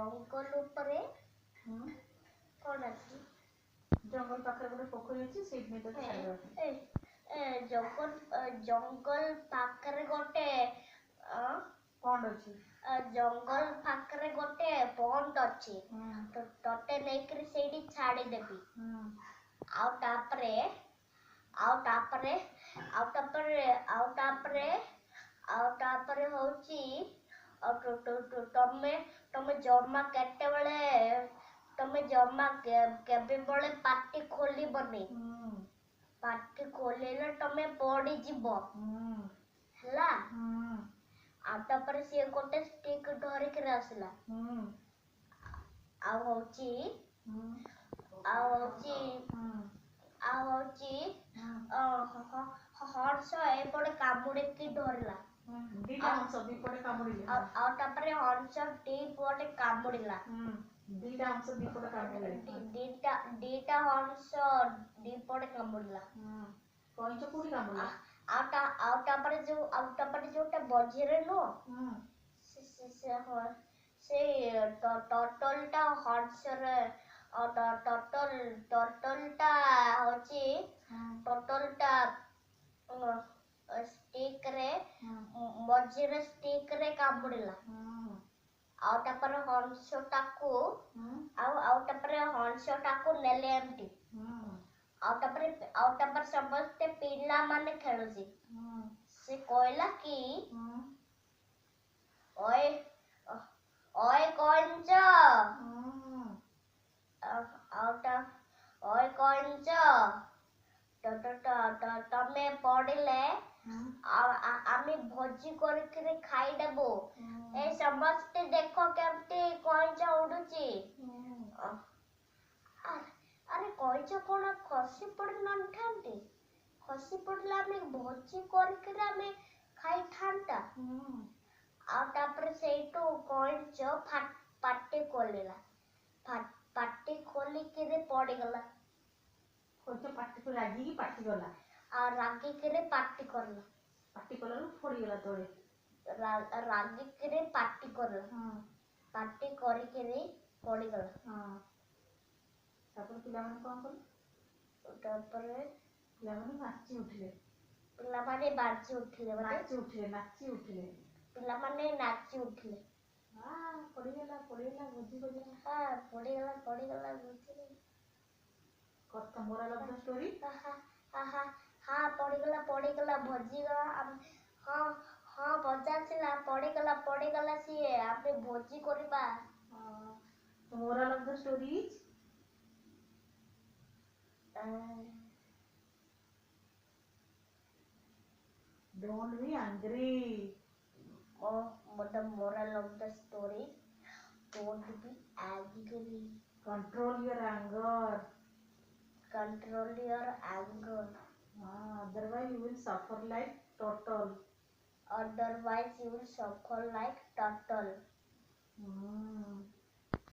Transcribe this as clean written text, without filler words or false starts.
जंगल ऊपर कौन अच्छी जंगल पाखरे गोटे पोखरी अछि सेठ में तो छाड़बा जंगल पाखरे गोटे पॉन्ड अछि जंगल पाखरे गोटे पॉन्ड अछि तो तोते नेकरी सेठी छाड़ी देबी आउ तापरे आउ तापरे आउ तापरे आउ तापरे आउ तापरे होची तमे तमे जमा केते बेले तमे जमा केबे बेले पार्टी खोली बनी पार्टी खोलेले तमे पड़ी जीवो हला आ तापरे से गोटे स्टिक धरि के आसला आ होची हर्ष एपटे कामुड़ी की धरला दीटा हंस दीपटे कामुड़िले आ तापरे हर्ष दीपटे कामुड़िला दीटा हंस दीपटे कामुड़िले दीटा हंस दीपटे कामुड़िला कइच कोडी कामुड़िला आ तापरे जोटा बजिरे नो से टर्टलटा हर्षरे टर्टलटा होची टर्टलटा स्टिक रे बजिरे स्टिक रे कामुड़िला आउ तापर हंसटाकू नेले एमटी आउ तापर समस्ते पिला माने खेलुसी से कहला कि ओए ओए कौंच ओए कौंच तमे पड़िले आमी भोजी करके खाई देबो ए समस्ते देखो केमती कौंच उडुची अरे कौंच कोन खसी पड़ नठांती खसी पड़ला आमी भोजी करके आमी खाई थांता आ तापर सेटू कौंच पाटी खोलिला पाटी खोली के पड़ी गला कौंच पाटी को लागी की पाटी गला आ रागी के पाटी करला फोड़ी गला तोड़े रागी के पाटी करला पाटी करी के पड़ी गला तापर पिला मन कोन कर तापर पिला मन नाची उठले पिला माने बाजी उठले नाची उठले पिला माने नाची उठले पड़ी गला भोजी गला पड़ी गला भोजी कत मोरल ऑफ द स्टोरी पड़ी गला भोजी गला हाँ बजाचिला पड़ी गला सी आपे भोजी करबा moral of the story is don't be angry the moral of the story don't be angry control your anger otherwise you will suffer like turtle turtle